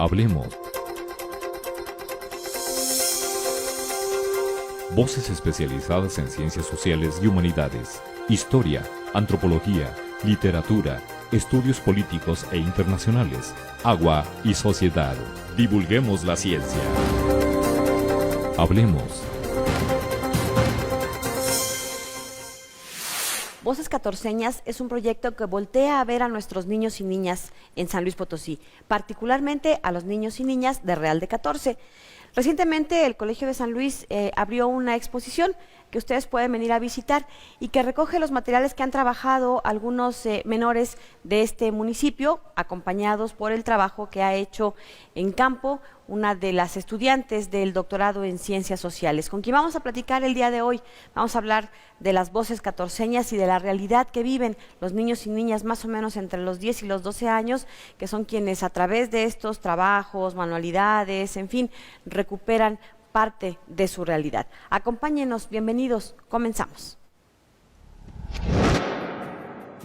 Hablemos. Voces especializadas en ciencias sociales y humanidades, historia, antropología, literatura, estudios políticos e internacionales, agua y sociedad. Divulguemos la ciencia. Hablemos. Voces Catorceñas es un proyecto que voltea a ver a nuestros niños y niñas en San Luis Potosí, particularmente a los niños y niñas de Real de 14. Recientemente el Colegio de San Luis abrió una exposición que ustedes pueden venir a visitar y que recoge los materiales que han trabajado algunos menores de este municipio, acompañados por el trabajo que ha hecho en campo una de las estudiantes del doctorado en Ciencias Sociales, con quien vamos a platicar el día de hoy. Vamos a hablar de las voces catorceñas y de la realidad que viven los niños y niñas más o menos entre los 10 y los 12 años, que son quienes a través de estos trabajos, manualidades, en fin, recuperan parte de su realidad. Acompáñenos, bienvenidos, comenzamos.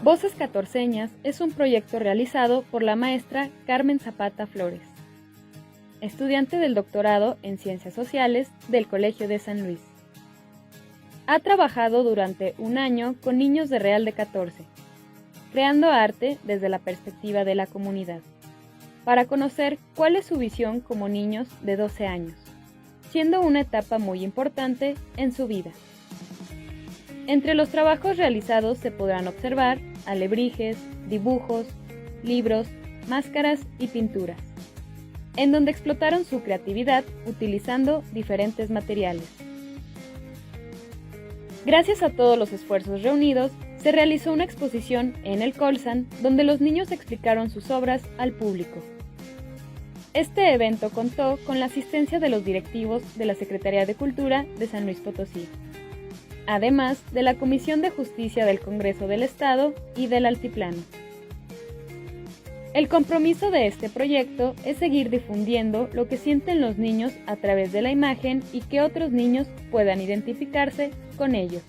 Voces Catorceñas es un proyecto realizado por la maestra Carmen Zapata Flores, estudiante del doctorado en Ciencias Sociales del Colegio de San Luis. Ha trabajado durante un año con niños de Real de 14, creando arte desde la perspectiva de la comunidad, para conocer cuál es su visión como niños de 12 años, siendo una etapa muy importante en su vida. Entre los trabajos realizados se podrán observar alebrijes, dibujos, libros, máscaras y pinturas, en donde explotaron su creatividad utilizando diferentes materiales. Gracias a todos los esfuerzos reunidos, se realizó una exposición en el Colsan, donde los niños explicaron sus obras al público. Este evento contó con la asistencia de los directivos de la Secretaría de Cultura de San Luis Potosí, además de la Comisión de Justicia del Congreso del Estado y del Altiplano. El compromiso de este proyecto es seguir difundiendo lo que sienten los niños a través de la imagen y que otros niños puedan identificarse con ellos.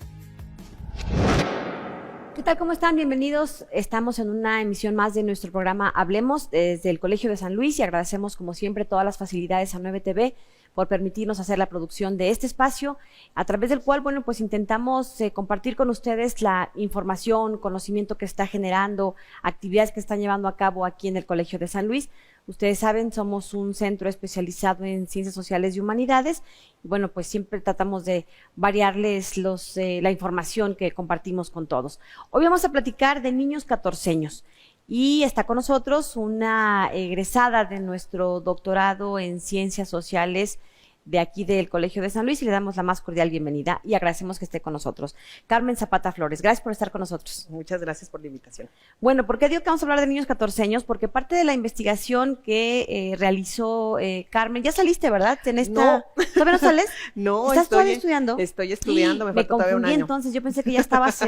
¿Qué tal? ¿Cómo están? Bienvenidos. Estamos en una emisión más de nuestro programa Hablemos desde el Colegio de San Luis y agradecemos como siempre todas las facilidades a 9TV por permitirnos hacer la producción de este espacio, a través del cual, bueno, pues intentamos compartir con ustedes la información, conocimiento que está generando, actividades que están llevando a cabo aquí en el Colegio de San Luis. Ustedes saben, somos un centro especializado en ciencias sociales y humanidades, y bueno, pues siempre tratamos de variarles la información que compartimos con todos. Hoy vamos a platicar de niños catorceños. Y está con nosotros una egresada de nuestro doctorado en Ciencias Sociales de aquí del Colegio de San Luis y le damos la más cordial bienvenida y agradecemos que esté con nosotros. Carmen Zapata Flores, gracias por estar con nosotros. Muchas gracias por la invitación. Bueno, ¿por qué digo que vamos a hablar de niños catorceños? Porque parte de la investigación que realizó Carmen, ya saliste, ¿verdad? En esta... No. ¿Todavía no sales? No, ¿Estás todavía estudiando? Estoy estudiando, me falta todavía un año. Entonces, yo pensé que ya estabas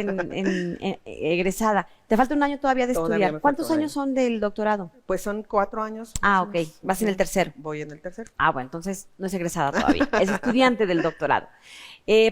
egresada. Te falta un año todavía de estudiar. ¿Cuántos años son del doctorado? Pues son 4 años. Ah, ok. Vas en el tercero. Voy en el tercero. Ah, bueno, entonces no es egresada todavía, es estudiante del doctorado.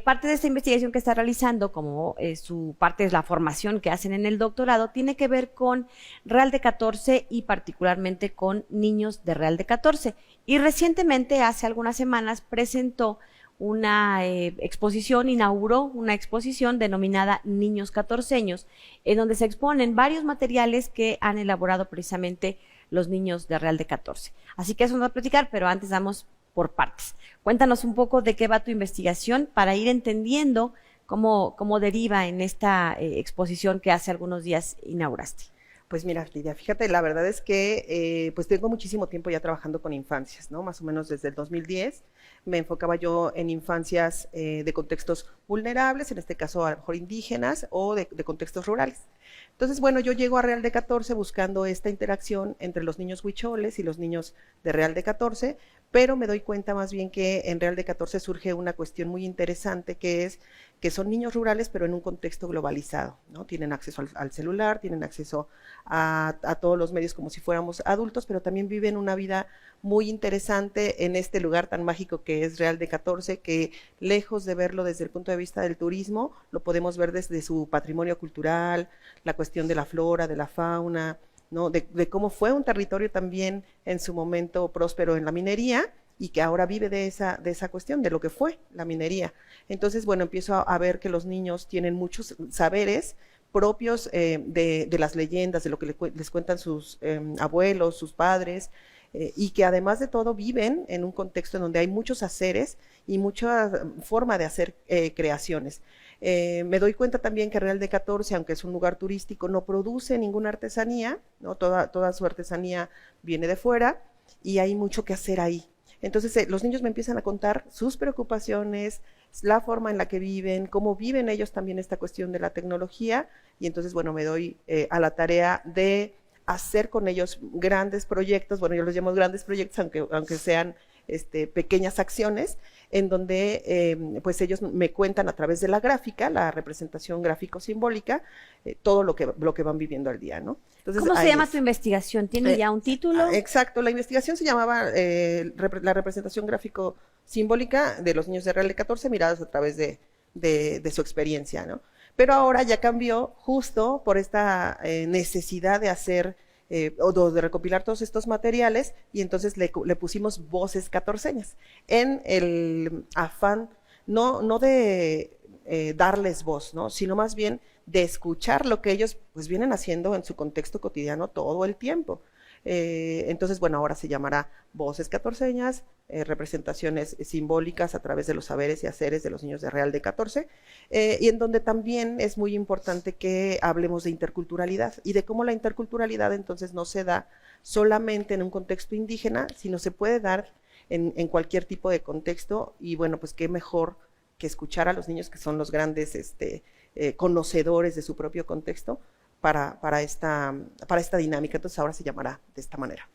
Parte de esta investigación que está realizando, como su parte es la formación que hacen en el doctorado, tiene que ver con Real de 14 y particularmente con niños de Real de 14. Y recientemente, hace algunas semanas, presentó una exposición, inauguró una exposición denominada Niños Catorceños, en donde se exponen varios materiales que han elaborado precisamente los niños de Real de 14. Así que eso nos va a platicar, pero antes damos por partes. Cuéntanos un poco de qué va tu investigación para ir entendiendo cómo deriva en esta exposición que hace algunos días inauguraste. Pues mira, Lidia, fíjate, la verdad es que pues tengo muchísimo tiempo ya trabajando con infancias, ¿no? Más o menos desde el 2010 me enfocaba yo en infancias de contextos vulnerables, en este caso a lo mejor indígenas o de contextos rurales. Entonces, bueno, yo llego a Real de 14 buscando esta interacción entre los niños huicholes y los niños de Real de 14, pero me doy cuenta más bien que en Real de 14 surge una cuestión muy interesante que es que son niños rurales pero en un contexto globalizado, ¿no? Tienen acceso al celular, tienen acceso a todos los medios como si fuéramos adultos, pero también viven una vida muy interesante en este lugar tan mágico que es Real de 14, que lejos de verlo desde el punto de vista del turismo, lo podemos ver desde su patrimonio cultural, la cuestión de la flora, de la fauna, ¿no? De cómo fue un territorio también en su momento próspero en la minería y que ahora vive de esa cuestión, de lo que fue la minería. Entonces, bueno, empiezo a ver que los niños tienen muchos saberes propios de las leyendas, de lo que les cuentan sus abuelos, sus padres, y que además de todo viven en un contexto en donde hay muchos haceres y mucha forma de hacer creaciones. Me doy cuenta también que Real de 14, aunque es un lugar turístico, no produce ninguna artesanía, ¿no? Toda su artesanía viene de fuera y hay mucho que hacer ahí. Entonces los niños me empiezan a contar sus preocupaciones, la forma en la que viven, cómo viven ellos también esta cuestión de la tecnología, y entonces, bueno, me doy a la tarea de hacer con ellos grandes proyectos, bueno, yo los llamo grandes proyectos, aunque sean pequeñas acciones, en donde pues ellos me cuentan a través de la gráfica, la representación gráfico-simbólica, todo lo que van viviendo al día, ¿no? Entonces, ¿cómo se llama tu investigación? ¿Tiene ya un título? Exacto, la investigación se llamaba la representación gráfico-simbólica de los niños de Real de 14 mirados a través de su experiencia, ¿no? Pero ahora ya cambió justo por esta necesidad de hacer o de recopilar todos estos materiales, y entonces le pusimos voces catorceñas, en el afán no de darles voz, ¿no? Sino más bien de escuchar lo que ellos pues vienen haciendo en su contexto cotidiano todo el tiempo. Entonces, bueno, ahora se llamará Voces Catorceñas, representaciones simbólicas a través de los saberes y haceres de los niños de Real de 14, y en donde también es muy importante que hablemos de interculturalidad y de cómo la interculturalidad entonces no se da solamente en un contexto indígena, sino se puede dar en cualquier tipo de contexto, y bueno, pues qué mejor que escuchar a los niños, que son los grandes conocedores de su propio contexto, para esta dinámica. Entonces ahora se llamará de esta manera.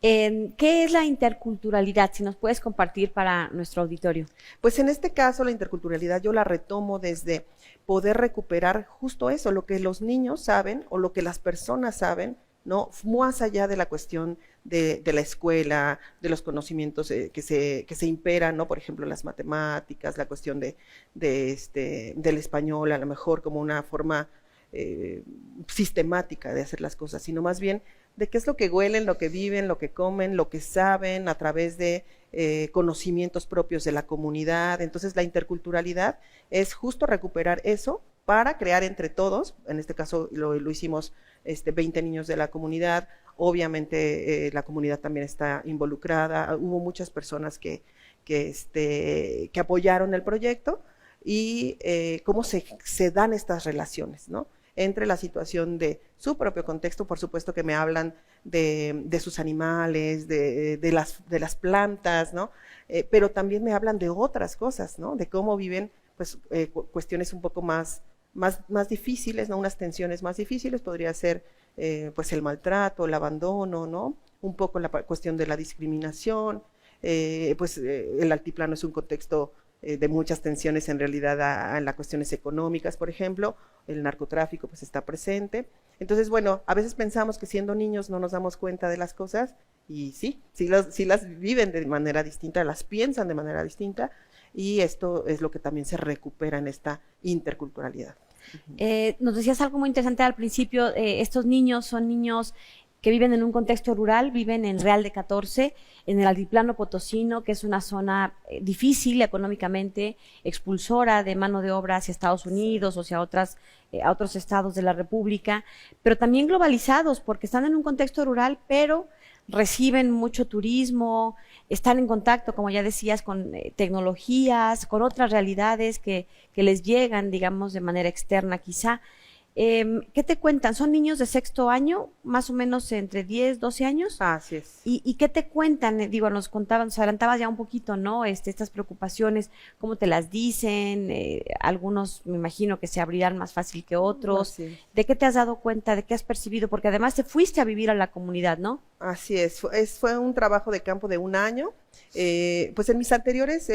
¿Qué es la interculturalidad? Si nos puedes compartir para nuestro auditorio. Pues en este caso la interculturalidad yo la retomo desde poder recuperar justo eso, lo que los niños saben o lo que las personas saben, ¿no? Más allá de la cuestión de la escuela, de los conocimientos que se imperan, ¿no? Por ejemplo, las matemáticas, la cuestión del español, a lo mejor como una forma sistemática de hacer las cosas, sino más bien de qué es lo que huelen, lo que viven, lo que comen, lo que saben a través de conocimientos propios de la comunidad. Entonces la interculturalidad es justo recuperar eso para crear entre todos, en este caso lo hicimos 20 niños de la comunidad, obviamente la comunidad también está involucrada, hubo muchas personas que apoyaron el proyecto, y cómo se dan estas relaciones, ¿no? Entre la situación de su propio contexto, por supuesto que me hablan de sus animales, de las plantas, ¿no? Pero también me hablan de otras cosas, ¿no? De cómo viven pues cuestiones un poco más difíciles, ¿no? Unas tensiones más difíciles, podría ser pues el maltrato, el abandono, ¿no? Un poco la cuestión de la discriminación, el altiplano es un contexto de muchas tensiones en realidad en las cuestiones económicas, por ejemplo, el narcotráfico pues está presente. Entonces, bueno, a veces pensamos que siendo niños no nos damos cuenta de las cosas, y sí las viven de manera distinta, las piensan de manera distinta, y esto es lo que también se recupera en esta interculturalidad. Nos decías algo muy interesante al principio, estos niños son niños que viven en un contexto rural, viven en Real de 14, en el altiplano potosino, que es una zona difícil económicamente, expulsora de mano de obra hacia Estados Unidos o hacia a otros estados de la República, pero también globalizados, porque están en un contexto rural, pero reciben mucho turismo, están en contacto, como ya decías, con tecnologías, con otras realidades que les llegan, digamos, de manera externa quizá. ¿Qué te cuentan? ¿Son niños de sexto año, más o menos entre 10, 12 años? Así es. ¿Y qué te cuentan? Digo, nos adelantabas ya un poquito, ¿no? Estas preocupaciones, ¿cómo te las dicen? Algunos me imagino que se abrirán más fácil que otros. Así. ¿De qué te has dado cuenta? ¿De qué has percibido? Porque además te fuiste a vivir a la comunidad, ¿no? Así es. Fue un trabajo de campo de un año. Pues en mis anteriores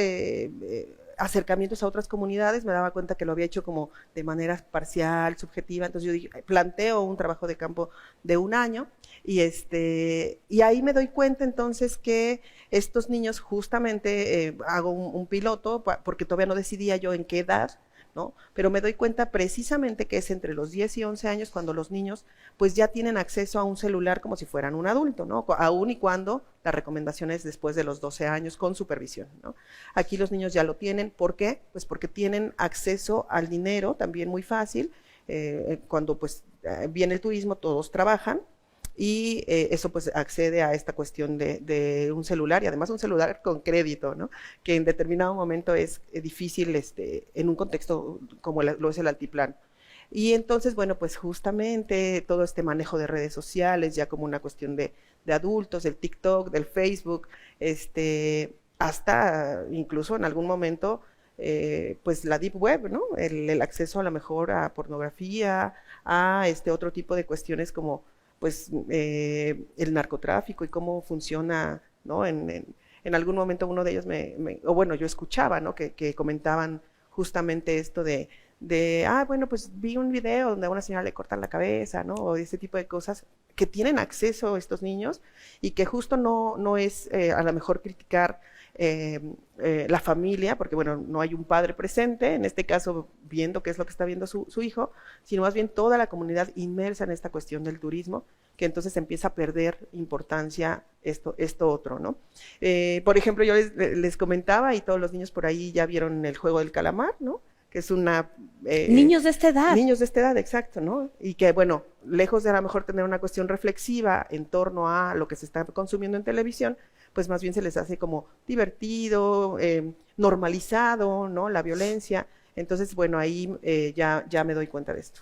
acercamientos a otras comunidades me daba cuenta que lo había hecho como de manera parcial, subjetiva. Entonces yo dije, planteo un trabajo de campo de un año, y ahí me doy cuenta entonces que estos niños justamente hago un piloto, porque todavía no decidía yo en qué edad, ¿no? Pero me doy cuenta precisamente que es entre los 10 y 11 años cuando los niños pues ya tienen acceso a un celular como si fueran un adulto, ¿no? Aún y cuando la recomendación es después de los 12 años con supervisión, ¿no? Aquí los niños ya lo tienen. ¿Por qué? Pues porque tienen acceso al dinero también muy fácil. Cuando pues viene el turismo, todos trabajan, y eso pues accede a esta cuestión de un celular, y además un celular con crédito, ¿no? Que en determinado momento es difícil en un contexto como lo es el altiplano. Y entonces, bueno, pues justamente todo este manejo de redes sociales, ya como una cuestión de adultos, del TikTok, del Facebook, hasta incluso en algún momento, pues la deep web, ¿no? El acceso a lo mejor a pornografía, a otro tipo de cuestiones como pues el narcotráfico y cómo funciona, ¿no? En algún momento uno de ellos o bueno, yo escuchaba, ¿no? Que comentaban justamente esto bueno, pues vi un video donde a una señora le cortan la cabeza, ¿no? O ese tipo de cosas que tienen acceso estos niños, y que justo no es a lo mejor criticar la familia, porque bueno, no hay un padre presente, en este caso viendo qué es lo que está viendo su hijo, sino más bien toda la comunidad inmersa en esta cuestión del turismo, que entonces empieza a perder importancia esto otro, ¿no? Por ejemplo, yo les comentaba, y todos los niños por ahí ya vieron el juego del calamar, ¿no? Que es una... niños de esta edad. Niños de esta edad, exacto, ¿no? Y que, bueno, lejos de a lo mejor tener una cuestión reflexiva en torno a lo que se está consumiendo en televisión, pues más bien se les hace como divertido, normalizado, ¿no? La violencia. Entonces, bueno, ahí ya me doy cuenta de esto.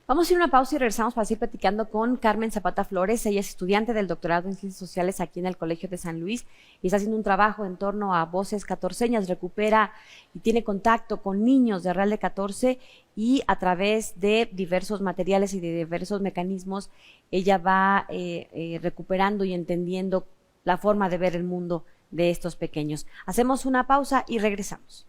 Vamos a ir a una pausa y regresamos para seguir platicando con Carmen Zapata Flores. Ella es estudiante del doctorado en Ciencias Sociales aquí en el Colegio de San Luis y está haciendo un trabajo en torno a voces catorceñas. Recupera y tiene contacto con niños de Real de 14, y a través de diversos materiales y de diversos mecanismos ella va recuperando y entendiendo la forma de ver el mundo de estos pequeños. Hacemos una pausa y regresamos.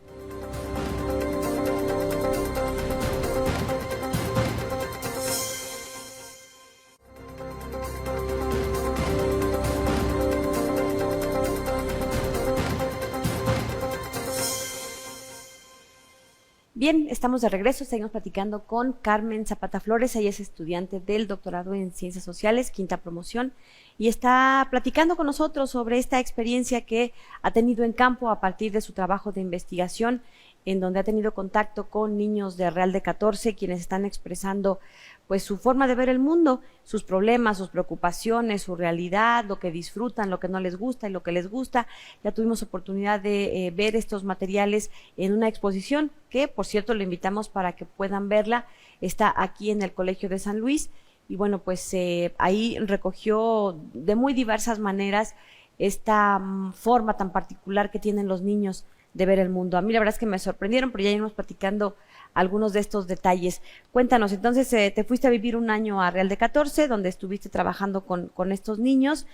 Bien, estamos de regreso, seguimos platicando con Carmen Zapata Flores. Ella es estudiante del doctorado en Ciencias Sociales, quinta promoción, y está platicando con nosotros sobre esta experiencia que ha tenido en campo a partir de su trabajo de investigación, en donde ha tenido contacto con niños de Real de 14, quienes están expresando pues su forma de ver el mundo, sus problemas, sus preocupaciones, su realidad, lo que disfrutan, lo que no les gusta y lo que les gusta. Ya tuvimos oportunidad de ver estos materiales en una exposición que, por cierto, le invitamos para que puedan verla. Está aquí en el Colegio de San Luis, y bueno, pues ahí recogió de muy diversas maneras esta forma tan particular que tienen los niños de ver el mundo. A mí la verdad es que me sorprendieron, pero ya iremos platicando algunos de estos detalles. Cuéntanos, entonces te fuiste a vivir un año a Real de 14, donde estuviste trabajando con estos niños.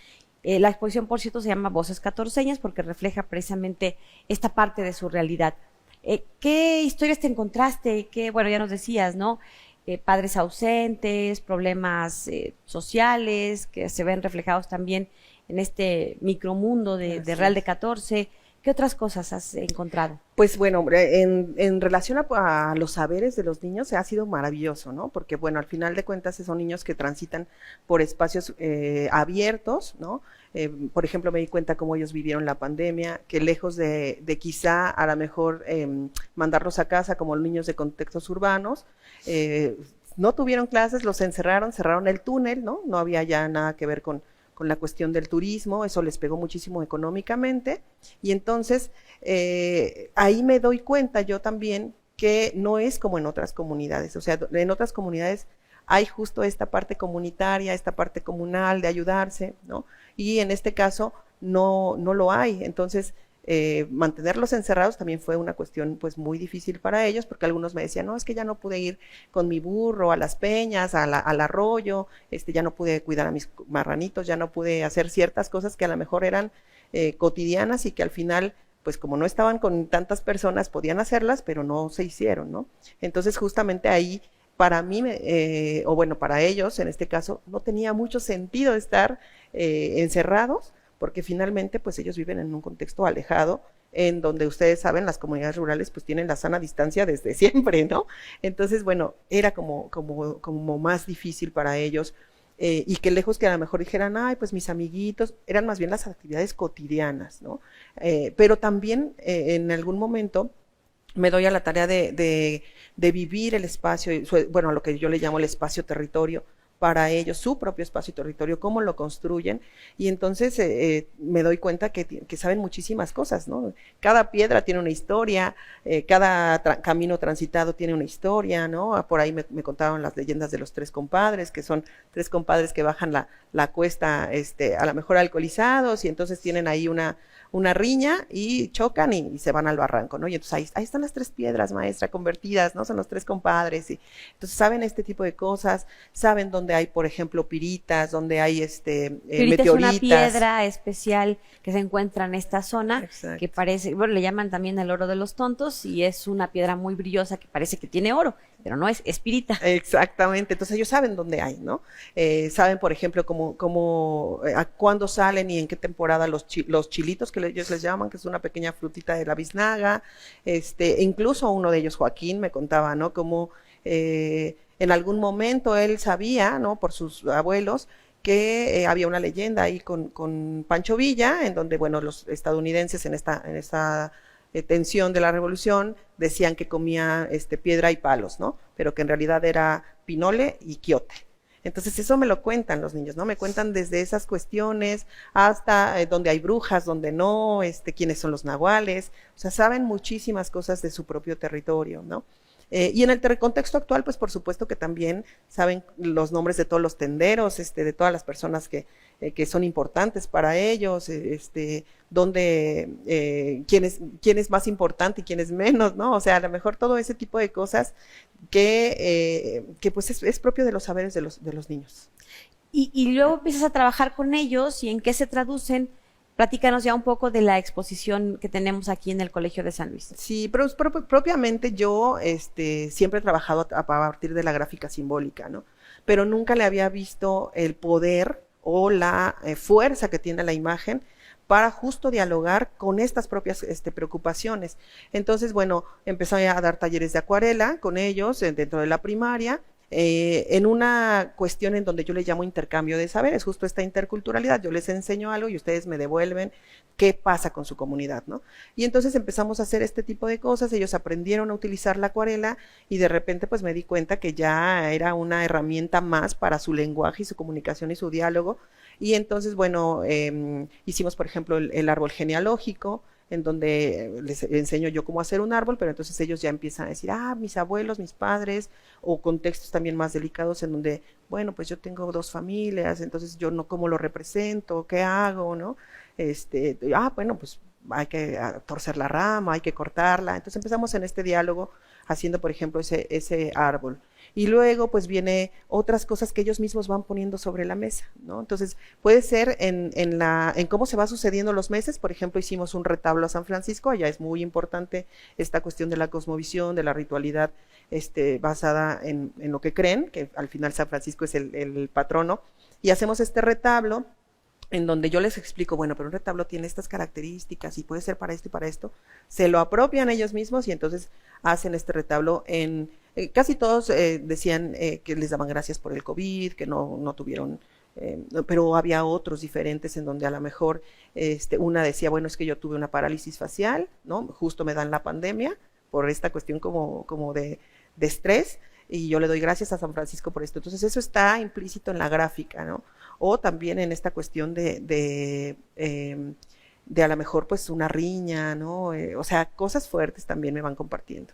La exposición, por cierto, se llama Voces Catorceñas porque refleja precisamente esta parte de su realidad. ¿Qué historias te encontraste? Bueno, ya nos decías, ¿no? Padres ausentes, problemas sociales que se ven reflejados también en este micromundo de Real de 14. ¿Qué otras cosas has encontrado? Pues bueno, en relación a los saberes de los niños ha sido maravilloso, ¿no? Porque bueno, al final de cuentas son niños que transitan por espacios abiertos, ¿no? Por ejemplo, me di cuenta cómo ellos vivieron la pandemia, que lejos de quizá a lo mejor mandarlos a casa como los niños de contextos urbanos, no tuvieron clases, los encerraron, cerraron el túnel, ¿no? No había ya nada que ver con la cuestión del turismo, eso les pegó muchísimo económicamente, y entonces ahí me doy cuenta yo también que no es como en otras comunidades. O sea, en otras comunidades hay justo esta parte comunitaria, esta parte comunal de ayudarse, ¿no? Y en este caso no lo hay. Entonces mantenerlos encerrados también fue una cuestión pues muy difícil para ellos, porque algunos me decían, no, es que ya no pude ir con mi burro a las peñas, al arroyo, ya no pude cuidar a mis marranitos, ya no pude hacer ciertas cosas que a lo mejor eran cotidianas y que al final, pues como no estaban con tantas personas, podían hacerlas, pero no se hicieron, ¿no? Entonces justamente ahí, para mí, o bueno, para ellos en este caso, no tenía mucho sentido estar encerrados, porque finalmente pues ellos viven en un contexto alejado en donde ustedes saben, las comunidades rurales pues tienen la sana distancia desde siempre, ¿no? Entonces, bueno, era como más difícil para ellos, y que lejos que a lo mejor dijeran, ay, pues mis amiguitos, eran más bien las actividades cotidianas, ¿no? Pero también en algún momento me doy a la tarea de vivir el espacio, bueno, lo que yo le llamo el espacio-territorio, para ellos, su propio espacio y territorio, cómo lo construyen, y entonces me doy cuenta que saben muchísimas cosas, ¿no? Cada piedra tiene una historia, cada camino transitado tiene una historia, ¿no? Por ahí me contaban las leyendas de los 3 compadres, que son 3 compadres que bajan la cuesta, a lo mejor alcoholizados, y entonces tienen ahí una riña y chocan y se van al barranco, ¿no? Y entonces ahí están las 3 piedras, maestra, convertidas, ¿no? Son los 3 compadres, y entonces saben este tipo de cosas, saben dónde hay, por ejemplo, piritas, donde hay pirita meteoritas. Es una piedra especial que se encuentra en esta zona. Exacto. Que parece, bueno, le llaman también el oro de los tontos, y es una piedra muy brillosa que parece que tiene oro, pero no es pirita. Exactamente, entonces ellos saben dónde hay, ¿no? Saben, por ejemplo, a cuándo salen y en qué temporada los chilitos, que ellos les llaman, que es una pequeña frutita de la biznaga, incluso uno de ellos, Joaquín, me contaba, ¿no? Como en algún momento él sabía, ¿no? Por sus abuelos, que había una leyenda ahí con Pancho Villa, en donde, bueno, los estadounidenses en esta tensión de la revolución decían que comía piedra y palos, ¿no? Pero que en realidad era pinole y quiote. Entonces eso me lo cuentan los niños, ¿no? Me cuentan desde esas cuestiones hasta donde hay brujas, donde no, quiénes son los nahuales, o sea, saben muchísimas cosas de su propio territorio, ¿no? Y en el contexto actual, pues por supuesto que también saben los nombres de todos los tenderos, de todas las personas que son importantes para ellos, quién es más importante y quién es menos, ¿no? O sea, a lo mejor todo ese tipo de cosas que pues es propio de los saberes de los niños. Y luego empiezas a trabajar con ellos, ¿y en qué se traducen? Platícanos ya un poco de la exposición que tenemos aquí en el Colegio de San Luis. Sí, pero propiamente yo siempre he trabajado a partir de la gráfica simbólica, ¿no? Pero nunca le había visto el poder o la fuerza que tiene la imagen para justo dialogar con estas propias preocupaciones. Entonces, bueno, empecé a dar talleres de acuarela con ellos dentro de la primaria, en una cuestión en donde yo le llamo intercambio de saberes, justo esta interculturalidad. Yo les enseño algo y ustedes me devuelven qué pasa con su comunidad, ¿no? Y entonces empezamos a hacer este tipo de cosas, ellos aprendieron a utilizar la acuarela y de repente pues me di cuenta que ya era una herramienta más para su lenguaje y su comunicación y su diálogo. Y entonces, bueno, hicimos, por ejemplo, el árbol genealógico, en donde les enseño yo cómo hacer un árbol, pero entonces ellos ya empiezan a decir, mis abuelos, mis padres, o contextos también más delicados en donde, bueno, pues yo tengo 2 familias, entonces yo no, ¿cómo lo represento? ¿Qué hago? ¿No? Bueno, pues hay que torcer la rama, hay que cortarla. Entonces empezamos en este diálogo haciendo, por ejemplo, ese árbol. Y luego pues viene otras cosas que ellos mismos van poniendo sobre la mesa, ¿no? Entonces puede ser en cómo se va sucediendo los meses. Por ejemplo, hicimos un retablo a San Francisco, allá es muy importante esta cuestión de la cosmovisión, de la ritualidad basada en lo que creen, que al final San Francisco es el patrono, y hacemos este retablo en donde yo les explico, bueno, pero un retablo tiene estas características y puede ser para esto y para esto, se lo apropian ellos mismos y entonces hacen este retablo casi todos decían que les daban gracias por el COVID, que no tuvieron, pero había otros diferentes en donde a lo mejor una decía, bueno, es que yo tuve una parálisis facial, ¿no? Justo me dan la pandemia por esta cuestión como de estrés, y yo le doy gracias a San Francisco por esto. Entonces eso está implícito en la gráfica, ¿no? O también en esta cuestión de a lo mejor pues una riña, ¿no? O sea, cosas fuertes también me van compartiendo.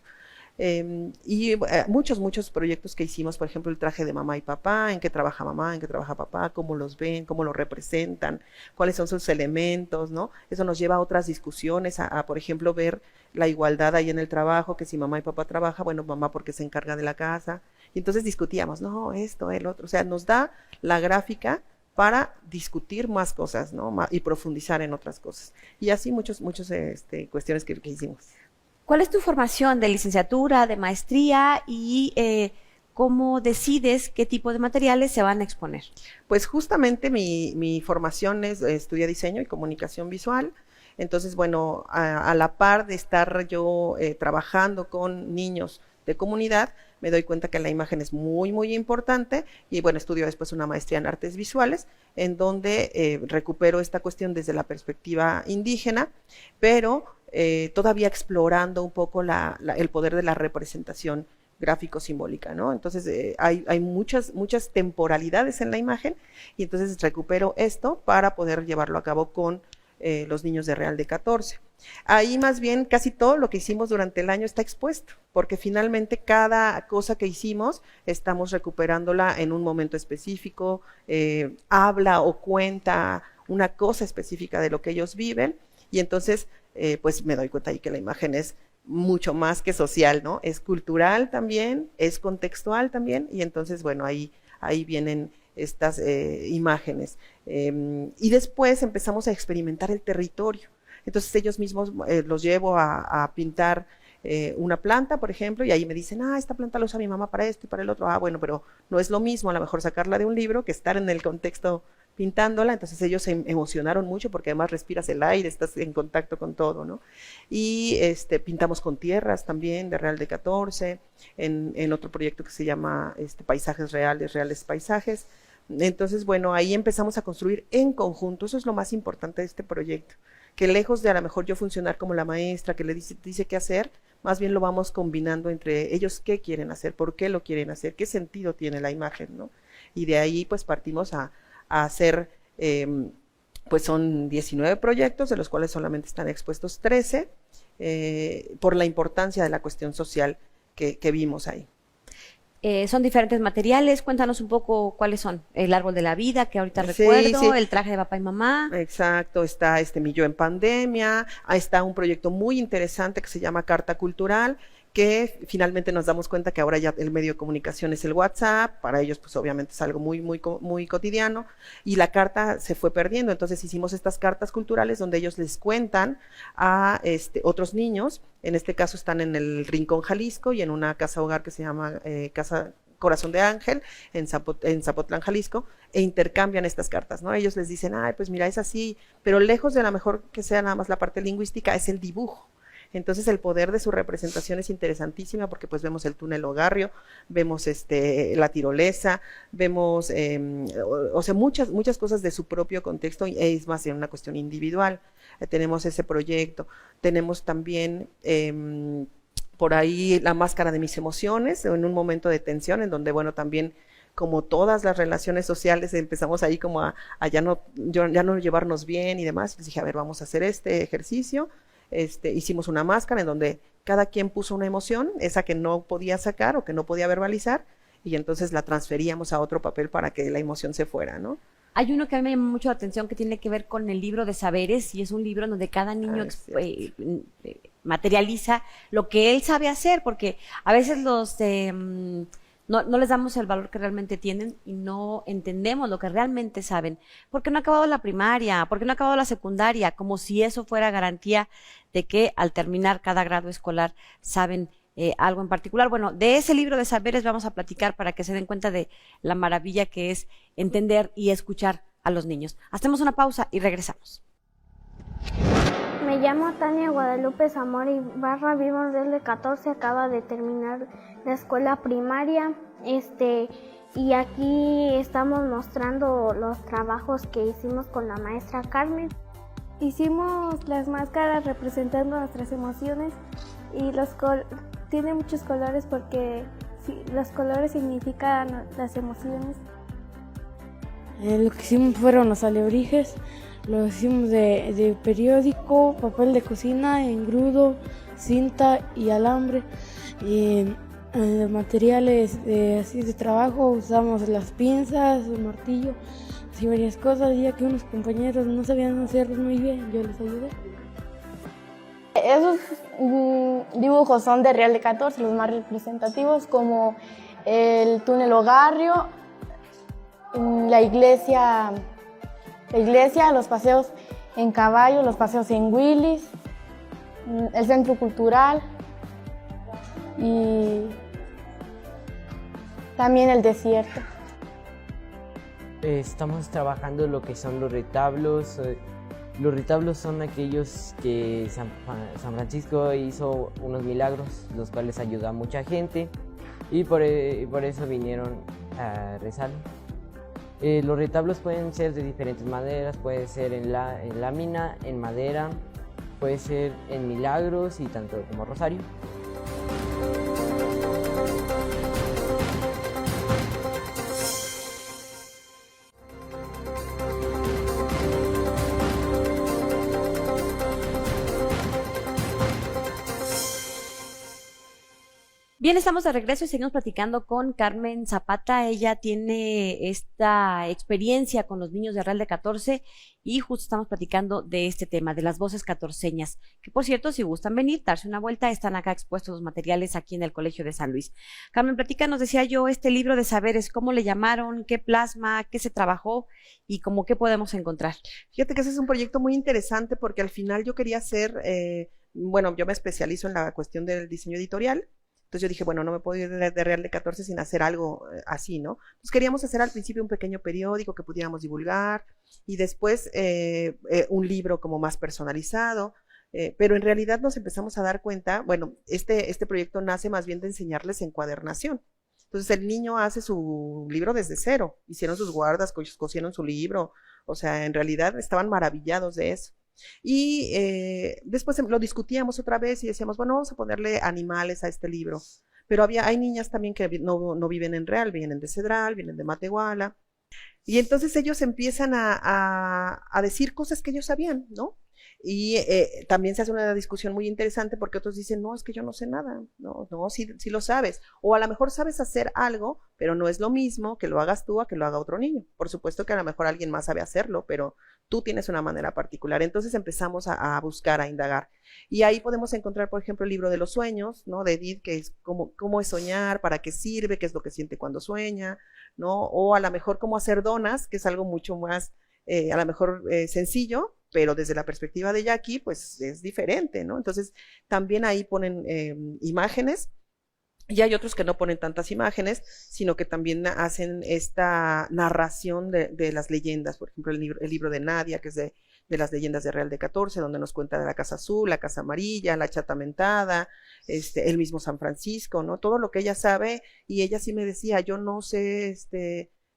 Muchos proyectos que hicimos, por ejemplo, el traje de mamá y papá, en qué trabaja mamá, en qué trabaja papá, cómo los ven, cómo los representan, cuáles son sus elementos, ¿no? Eso nos lleva a otras discusiones, por ejemplo, ver la igualdad ahí en el trabajo, que si mamá y papá trabajan, bueno, mamá porque se encarga de la casa, y entonces discutíamos, no, esto, el otro, o sea, nos da la gráfica para discutir más cosas, ¿no? Y profundizar en otras cosas. Y así muchas cuestiones que hicimos. ¿Cuál es tu formación de licenciatura, de maestría y cómo decides qué tipo de materiales se van a exponer? Pues justamente mi formación estudié diseño y comunicación visual. Entonces, bueno, a la par de estar yo trabajando con niños de comunidad, me doy cuenta que la imagen es muy, muy importante y bueno, estudio después una maestría en artes visuales, en donde recupero esta cuestión desde la perspectiva indígena, pero todavía explorando un poco el poder de la representación gráfico-simbólica, ¿no? Entonces hay muchas temporalidades en la imagen y entonces recupero esto para poder llevarlo a cabo con los niños de Real de 14. Ahí más bien casi todo lo que hicimos durante el año está expuesto, porque finalmente cada cosa que hicimos estamos recuperándola en un momento específico, habla o cuenta una cosa específica de lo que ellos viven y entonces pues me doy cuenta ahí que la imagen es mucho más que social, ¿no? Es cultural también, es contextual también y entonces bueno, ahí vienen estas imágenes. Y después empezamos a experimentar el territorio. Entonces ellos mismos los llevo a pintar una planta, por ejemplo, y ahí me dicen, esta planta la usa mi mamá para esto y para el otro. Bueno, pero no es lo mismo a lo mejor sacarla de un libro que estar en el contexto pintándola. Entonces ellos se emocionaron mucho porque además respiras el aire, estás en contacto con todo, ¿no? Y pintamos con tierras también de Real de 14, en otro proyecto que se llama Paisajes Reales, Reales Paisajes. Entonces, bueno, ahí empezamos a construir en conjunto. Eso es lo más importante de este proyecto, que lejos de a lo mejor yo funcionar como la maestra que le dice qué hacer, más bien lo vamos combinando entre ellos qué quieren hacer, por qué lo quieren hacer, qué sentido tiene la imagen, ¿no? Y de ahí pues partimos a hacer, pues son 19 proyectos, de los cuales solamente están expuestos 13, por la importancia de la cuestión social que vimos ahí. Son diferentes materiales, cuéntanos un poco cuáles son. El árbol de la vida, que ahorita recuerdo, el traje de papá y mamá. Exacto, está Mi Yo en Pandemia, está un proyecto muy interesante que se llama Carta Cultural, que finalmente nos damos cuenta que ahora ya el medio de comunicación es el WhatsApp, para ellos pues obviamente es algo muy cotidiano, y la carta se fue perdiendo, entonces hicimos estas cartas culturales donde ellos les cuentan a otros niños, en este caso están en el Rincón Jalisco y en una casa hogar que se llama Casa Corazón de Ángel, en Zapotlán, Jalisco, e intercambian estas cartas, ¿no? Ellos les dicen, pues mira, es así, pero lejos de a lo mejor que sea nada más la parte lingüística, es el dibujo. Entonces el poder de su representación es interesantísima porque pues vemos el túnel Ogarrio, vemos la tirolesa, vemos o sea muchas cosas de su propio contexto, y es más en una cuestión individual. Tenemos ese proyecto, tenemos también por ahí La Máscara de Mis Emociones, en un momento de tensión en donde bueno también como todas las relaciones sociales empezamos ahí como a ya no llevarnos bien y demás. Les dije, a ver, vamos a hacer este ejercicio. Hicimos una máscara en donde cada quien puso una emoción, esa que no podía sacar o que no podía verbalizar, y entonces la transferíamos a otro papel para que la emoción se fuera, ¿no? Hay uno que a mí me llama mucho la atención que tiene que ver con el libro de saberes, y es un libro donde cada niño materializa lo que él sabe hacer, porque a veces no les damos el valor que realmente tienen y no entendemos lo que realmente saben. Porque no ha acabado la primaria, porque no ha acabado la secundaria, como si eso fuera garantía de que al terminar cada grado escolar saben algo en particular. Bueno, de ese libro de saberes vamos a platicar para que se den cuenta de la maravilla que es entender y escuchar a los niños. Hacemos una pausa y regresamos. Me llamo Tania Guadalupe Zamora Ibarra, vivo en Real de 14, acaba de terminar la escuela primaria, y aquí estamos mostrando los trabajos que hicimos con la maestra Carmen. Hicimos las máscaras representando nuestras emociones y tiene muchos colores porque los colores significan las emociones. Lo que hicimos fueron los alebrijes, lo hicimos de periódico, papel de cocina, engrudo, cinta y alambre. Y los materiales así de trabajo usamos las pinzas, el martillo, así varias cosas, ya que unos compañeros no sabían hacerlos muy bien, yo les ayudé. Esos dibujos son de Real de 14, los más representativos, como el túnel Ogarrio, la iglesia, los paseos en caballo, los paseos en Willis, el centro cultural y también el desierto. Estamos trabajando lo que son los retablos, Los retablos son aquellos que San Francisco hizo unos milagros, los cuales ayudó a mucha gente y por eso vinieron a rezarlo. Los retablos pueden ser de diferentes maneras, puede ser en lámina, en madera, puede ser en milagros y tanto como rosario. Bien, estamos de regreso y seguimos platicando con Carmen Zapata. Ella tiene esta experiencia con los niños de Real de 14 y justo estamos platicando de este tema, de las voces catorceñas, que por cierto, si gustan venir, darse una vuelta, están acá expuestos los materiales aquí en el Colegio de San Luis. Carmen, platícanos, decía yo, este libro de saberes, ¿cómo le llamaron? ¿Qué plasma? ¿Qué se trabajó? Y cómo qué podemos encontrar. Fíjate que ese es un proyecto muy interesante porque al final yo quería hacer, bueno, yo me especializo en la cuestión del diseño editorial. Entonces yo dije, bueno, no me puedo ir de Real de 14 sin hacer algo así, ¿no? Entonces queríamos hacer al principio un pequeño periódico que pudiéramos divulgar y después un libro como más personalizado, pero en realidad nos empezamos a dar cuenta, bueno, este proyecto nace más bien de enseñarles encuadernación. Entonces el niño hace su libro desde cero, hicieron sus guardas, cosieron su libro, o sea, en realidad estaban maravillados de eso. Y después lo discutíamos otra vez y decíamos, bueno, vamos a ponerle animales a este libro. Pero hay niñas también que no viven en Real, vienen de Cedral, vienen de Matehuala. Y entonces ellos empiezan a decir cosas que ellos sabían, ¿no? Y también se hace una discusión muy interesante porque otros dicen, no, es que yo no sé nada, no, sí lo sabes. O a lo mejor sabes hacer algo, pero no es lo mismo que lo hagas tú a que lo haga otro niño. Por supuesto que a lo mejor alguien más sabe hacerlo, pero tú tienes una manera particular. Entonces empezamos a buscar, a indagar. Y ahí podemos encontrar, por ejemplo, el libro de los sueños, ¿no? De Edith, que es cómo es soñar, para qué sirve, qué es lo que siente cuando sueña, ¿no? O a lo mejor cómo hacer donas, que es algo mucho más, a lo mejor sencillo, pero desde la perspectiva de Jackie, pues es diferente, ¿no? Entonces, también ahí ponen imágenes, y hay otros que no ponen tantas imágenes, sino que también hacen esta narración de las leyendas, por ejemplo, el libro de Nadia, que es de las leyendas de Real de 14, donde nos cuenta de la Casa Azul, la Casa Amarilla, la Chata Mentada, el mismo San Francisco, ¿no? Todo lo que ella sabe, y ella sí me decía, yo no sé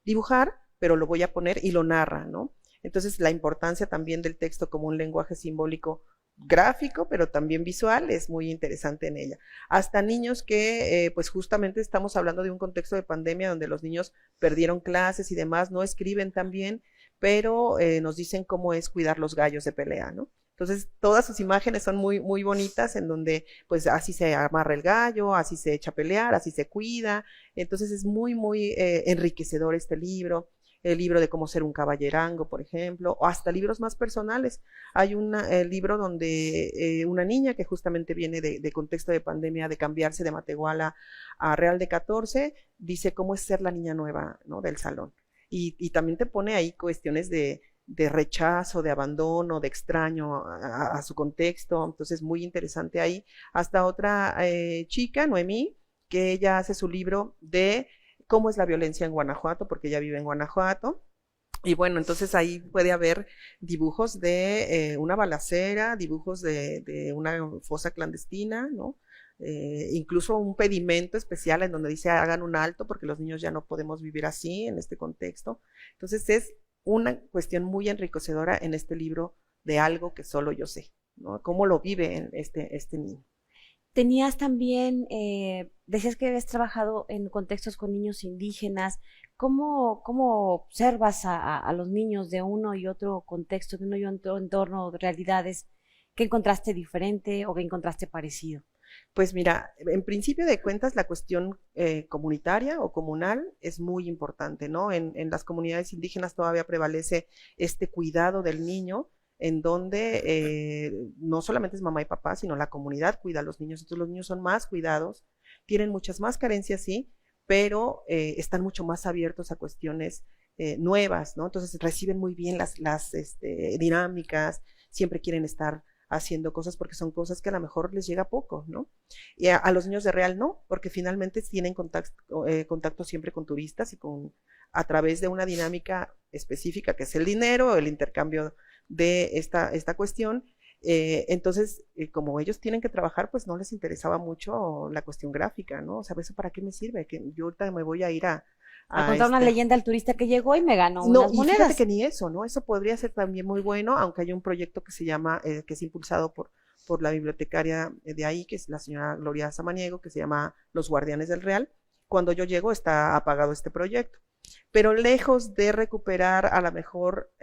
dibujar, pero lo voy a poner, y lo narra, ¿no? Entonces, la importancia también del texto como un lenguaje simbólico gráfico, pero también visual, es muy interesante en ella. Hasta niños que, pues justamente estamos hablando de un contexto de pandemia donde los niños perdieron clases y demás, no escriben tan bien, pero nos dicen cómo es cuidar los gallos de pelea, ¿no? Entonces, todas sus imágenes son muy, muy bonitas, en donde, pues, así se amarra el gallo, así se echa a pelear, así se cuida. Entonces, es muy, muy enriquecedor este libro. El libro de cómo ser un caballerango, por ejemplo, o hasta libros más personales. Hay un libro donde una niña que justamente viene de contexto de pandemia, de cambiarse de Matehuala a Real de 14, dice cómo es ser la niña nueva, ¿no? Del salón. Y también te pone ahí cuestiones de rechazo, de abandono, de extraño a su contexto. Entonces, muy interesante ahí. Hasta otra chica, Noemí, que ella hace su libro de cómo es la violencia en Guanajuato, porque ella vive en Guanajuato. Y bueno, entonces ahí puede haber dibujos de una balacera, dibujos de una fosa clandestina, ¿no? Incluso un pedimento especial en donde dice hagan un alto porque los niños ya no podemos vivir así en este contexto. Entonces es una cuestión muy enriquecedora en este libro de algo que solo yo sé, ¿no? Cómo lo vive este niño. Tenías también, decías que habías trabajado en contextos con niños indígenas. ¿Cómo observas a los niños de uno y otro contexto, de uno y otro entorno, de realidades? ¿Qué encontraste diferente o qué encontraste parecido? Pues mira, en principio de cuentas la cuestión comunitaria o comunal es muy importante, ¿no? En las comunidades indígenas todavía prevalece este cuidado del niño, en donde no solamente es mamá y papá, sino la comunidad cuida a los niños. Entonces los niños son más cuidados, tienen muchas más carencias, sí, pero están mucho más abiertos a cuestiones nuevas, ¿no? Entonces reciben muy bien las dinámicas, siempre quieren estar haciendo cosas porque son cosas que a lo mejor les llega poco, ¿no? Y a los niños de Real no, porque finalmente tienen contacto siempre con turistas y a través de una dinámica específica que es el dinero, el intercambio de esta cuestión. Entonces, como ellos tienen que trabajar, pues no les interesaba mucho la cuestión gráfica, ¿no? O sea, ¿eso para qué me sirve? Que yo ahorita me voy a ir a contar una leyenda al turista que llegó y me ganó unas y monedas. fíjate que ni eso, ¿no? Eso podría ser también muy bueno, aunque hay un proyecto que se llama, que es impulsado por la bibliotecaria de ahí, que es la señora Gloria Samaniego, que se llama Los Guardianes del Real. Cuando yo llego está apagado este proyecto. Pero lejos de recuperar a lo mejor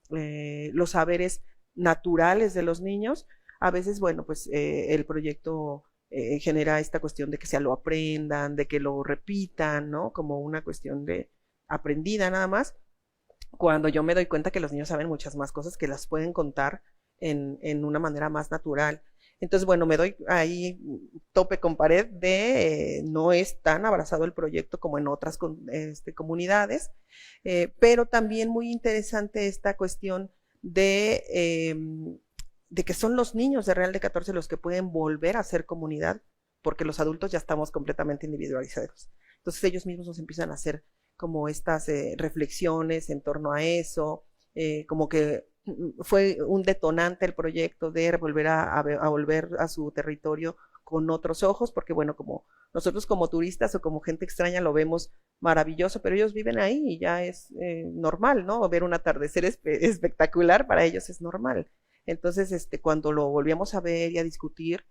los saberes naturales de los niños, a veces, bueno, pues el proyecto genera esta cuestión de que se lo aprendan, de que lo repitan, ¿no? Como una cuestión de aprendida nada más, cuando yo me doy cuenta que los niños saben muchas más cosas que las pueden contar en una manera más natural. Entonces, bueno, me doy ahí tope con pared de no es tan abrazado el proyecto como en otras comunidades, pero también muy interesante esta cuestión de que son los niños de Real de 14 los que pueden volver a ser comunidad, porque los adultos ya estamos completamente individualizados. Entonces ellos mismos nos empiezan a hacer como estas reflexiones en torno a eso, como que fue un detonante el proyecto de volver a volver a su territorio con otros ojos, porque bueno, como nosotros como turistas o como gente extraña lo vemos maravilloso, pero ellos viven ahí y ya es normal, ¿no? Ver un atardecer espectacular para ellos es normal. Entonces, cuando lo volvíamos a ver y a discutir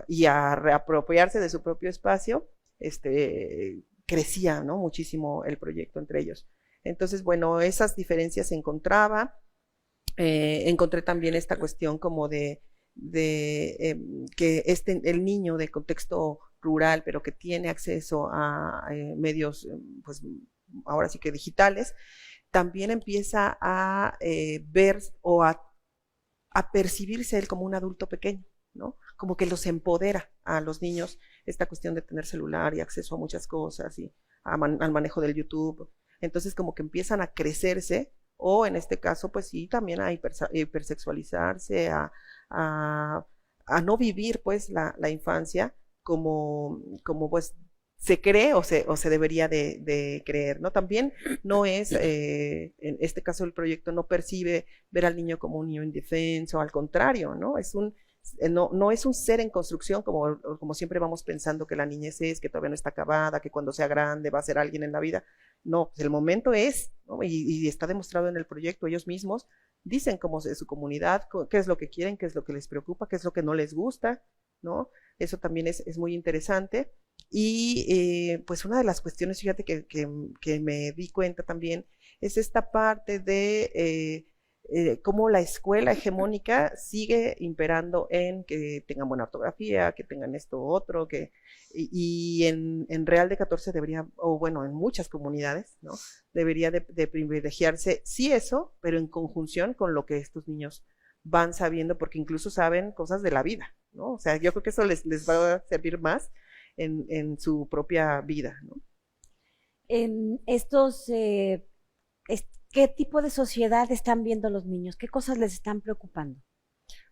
y a reapropiarse de su propio espacio, crecía, ¿no? Muchísimo el proyecto entre ellos. Entonces, bueno, esas diferencias se encontraba. Encontré también esta cuestión como de que el niño de contexto rural, pero que tiene acceso a medios, pues ahora sí que digitales, también empieza a ver o a percibirse él como un adulto pequeño, ¿no? Como que los empodera a los niños esta cuestión de tener celular y acceso a muchas cosas y al manejo del YouTube. Entonces como que empiezan a crecerse, o en este caso pues sí, también a hipersexualizarse, a no vivir pues la infancia como pues se cree o se debería de creer, ¿no? También no es, en este caso el proyecto no percibe ver al niño como un niño indefenso, al contrario, ¿no? No es un ser en construcción como siempre vamos pensando que la niñez es, que todavía no está acabada, que cuando sea grande va a ser alguien en la vida. No, el momento es, ¿no? Y está demostrado en el proyecto, ellos mismos dicen cómo es su comunidad, qué es lo que quieren, qué es lo que les preocupa, qué es lo que no les gusta, ¿no? Eso también es muy interesante. Y pues una de las cuestiones, fíjate, que me di cuenta también, es esta parte de cómo la escuela hegemónica sigue imperando en que tengan buena ortografía, que tengan esto otro, y en Real de 14 debería, o bueno, en muchas comunidades, ¿no? Debería de privilegiarse, sí eso, pero en conjunción con lo que estos niños van sabiendo, porque incluso saben cosas de la vida, ¿no? O sea, yo creo que eso les va a servir más en su propia vida, ¿no? En estos, ¿qué tipo de sociedad están viendo los niños? ¿Qué cosas les están preocupando?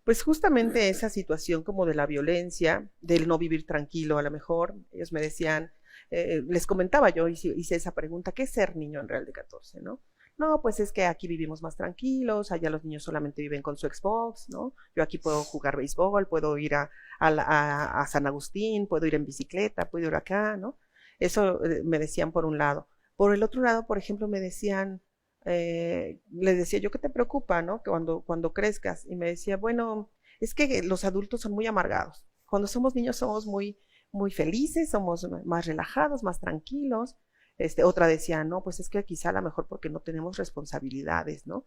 Pues justamente esa situación como de la violencia, del no vivir tranquilo a lo mejor. Ellos me decían, les comentaba yo, hice esa pregunta, ¿qué es ser niño en Real de 14, no? No, pues es que aquí vivimos más tranquilos, allá los niños solamente viven con su Xbox, ¿no? Yo aquí puedo jugar béisbol, puedo ir a San Agustín, puedo ir en bicicleta, puedo ir acá, ¿no? Eso me decían por un lado. Por el otro lado, por ejemplo, me decían, les decía yo, ¿qué te preocupa, no? Que cuando crezcas. Y me decía, bueno, es que los adultos son muy amargados. Cuando somos niños somos muy, muy felices, somos más relajados, más tranquilos. Otra decía, no, pues es que quizá a lo mejor porque no tenemos responsabilidades, ¿no?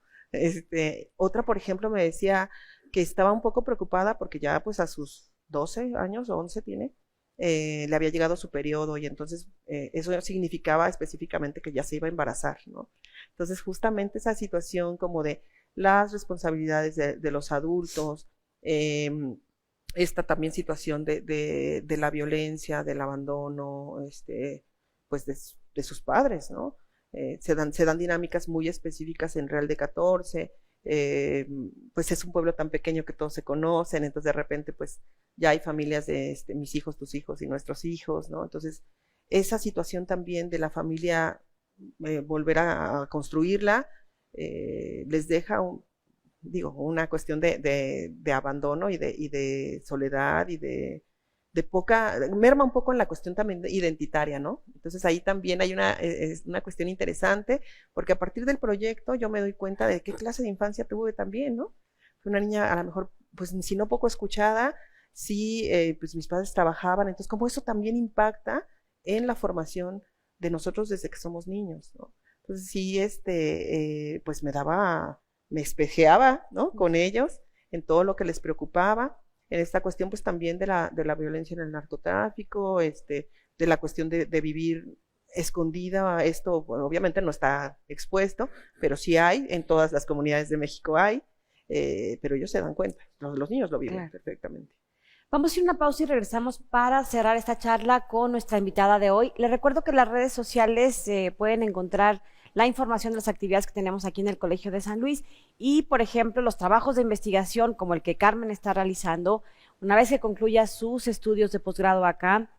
Otra, por ejemplo, me decía que estaba un poco preocupada porque ya pues a sus 12 años o 11 tiene, le había llegado su periodo y entonces eso significaba específicamente que ya se iba a embarazar, ¿no? Entonces justamente esa situación como de las responsabilidades de los adultos, esta también situación de la violencia, del abandono, pues de sus padres, ¿no? Se dan dinámicas muy específicas en Real de 14, pues es un pueblo tan pequeño que todos se conocen, entonces de repente pues ya hay familias de mis hijos, tus hijos y nuestros hijos, ¿no? Entonces esa situación también de la familia, volver a construirla, les deja digo, una cuestión de abandono y de soledad y de poca, merma un poco en la cuestión también identitaria, ¿no? Entonces ahí también hay es una cuestión interesante, porque a partir del proyecto yo me doy cuenta de qué clase de infancia tuve también, ¿no? Fue una niña a lo mejor, pues si no poco escuchada, sí, pues mis padres trabajaban, entonces como eso también impacta en la formación de nosotros desde que somos niños, ¿no? Entonces sí, pues me espejeaba, ¿no? Con ellos en todo lo que les preocupaba, en esta cuestión pues también de la violencia en el narcotráfico, de la cuestión de vivir escondida. Esto bueno, obviamente no está expuesto, pero sí hay, en todas las comunidades de México hay, pero ellos se dan cuenta, los niños lo viven perfectamente. Vamos a ir a una pausa y regresamos para cerrar esta charla con nuestra invitada de hoy. Les recuerdo que en las redes sociales pueden encontrar la información de las actividades que tenemos aquí en el Colegio de San Luis y, por ejemplo, los trabajos de investigación como el que Carmen está realizando. Una vez que concluya sus estudios de posgrado acá,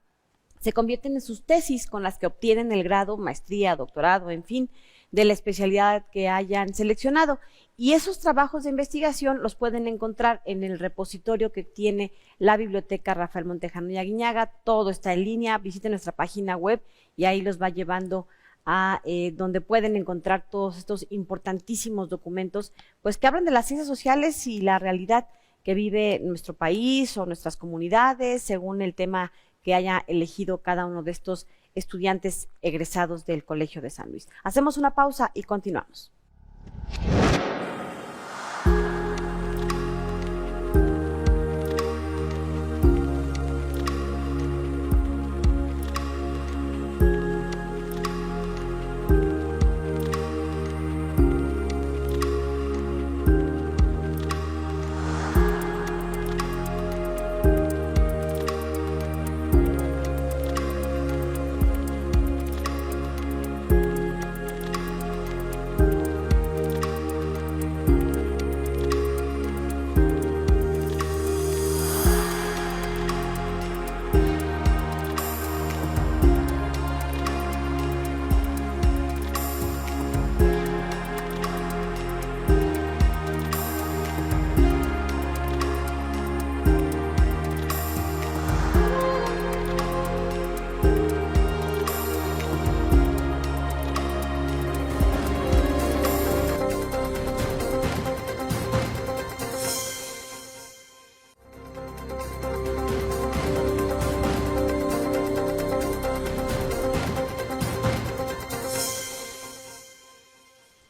se convierten en sus tesis con las que obtienen el grado, maestría, doctorado, en fin, de la especialidad que hayan seleccionado. Y esos trabajos de investigación los pueden encontrar en el repositorio que tiene la Biblioteca Rafael Montejano y Aguiñaga. Todo está en línea, visiten nuestra página web y ahí los va llevando a donde pueden encontrar todos estos importantísimos documentos, pues que hablan de las ciencias sociales y la realidad que vive nuestro país o nuestras comunidades, según el tema que haya elegido cada uno de estos estudiantes egresados del Colegio de San Luis. Hacemos una pausa y continuamos.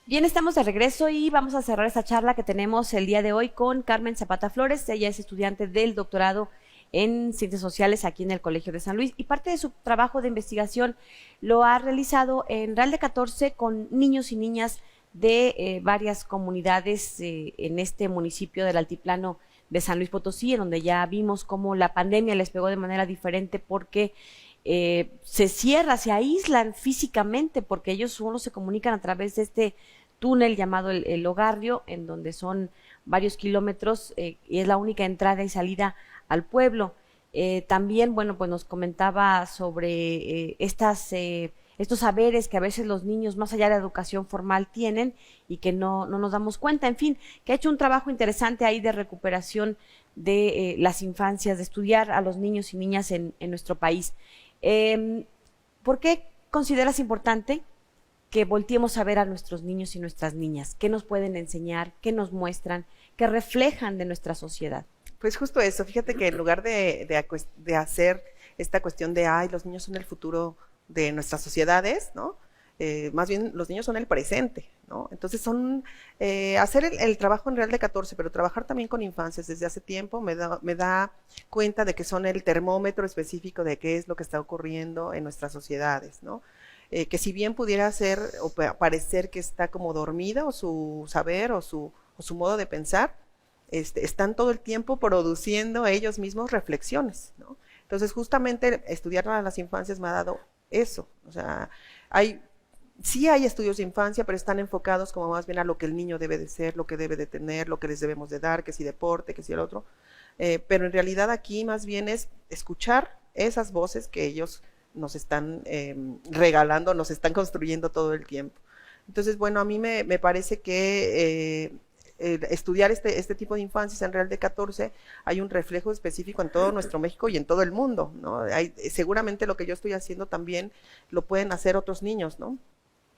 Bien, estamos de regreso y vamos a cerrar esta charla que tenemos el día de hoy con Carmen Zapata Flores. Ella es estudiante del doctorado en Ciencias Sociales aquí en el Colegio de San Luis y parte de su trabajo de investigación lo ha realizado en Real de 14 con niños y niñas de varias comunidades en este municipio del altiplano de San Luis Potosí, en donde ya vimos cómo la pandemia les pegó de manera diferente porque se cierra, se aíslan físicamente porque ellos solo se comunican a través de este túnel llamado el Ogarrio, en donde son varios kilómetros y es la única entrada y salida al pueblo. También, bueno, pues nos comentaba sobre estos saberes que a veces los niños, más allá de la educación formal, tienen y que no nos damos cuenta. En fin, que ha hecho un trabajo interesante ahí de recuperación de las infancias, de estudiar a los niños y niñas en nuestro país. ¿Por qué consideras importante que volteemos a ver a nuestros niños y nuestras niñas? ¿Qué nos pueden enseñar? ¿Qué nos muestran? ¿Qué reflejan de nuestra sociedad? Pues justo eso, fíjate que en lugar de hacer esta cuestión de, ay, los niños son el futuro de nuestras sociedades, ¿no? Más bien los niños son el presente, ¿no? Entonces hacer el trabajo en Real de 14, pero trabajar también con infancias desde hace tiempo me da cuenta de que son el termómetro específico de qué es lo que está ocurriendo en nuestras sociedades, ¿no? Que si bien pudiera ser o parecer que está como dormida o su saber o su modo de pensar, están todo el tiempo produciendo ellos mismos reflexiones, ¿no? Entonces justamente estudiar a las infancias me ha dado eso, o sea, sí hay estudios de infancia, pero están enfocados como más bien a lo que el niño debe de ser, lo que debe de tener, lo que les debemos de dar, que si deporte, que si el otro, pero en realidad aquí más bien es escuchar esas voces que ellos nos están regalando, nos están construyendo todo el tiempo. Entonces, bueno, a mí me parece que estudiar este tipo de infancias en Real de 14, hay un reflejo específico en todo nuestro México y en todo el mundo, ¿no? Seguramente lo que yo estoy haciendo también lo pueden hacer otros niños, ¿no?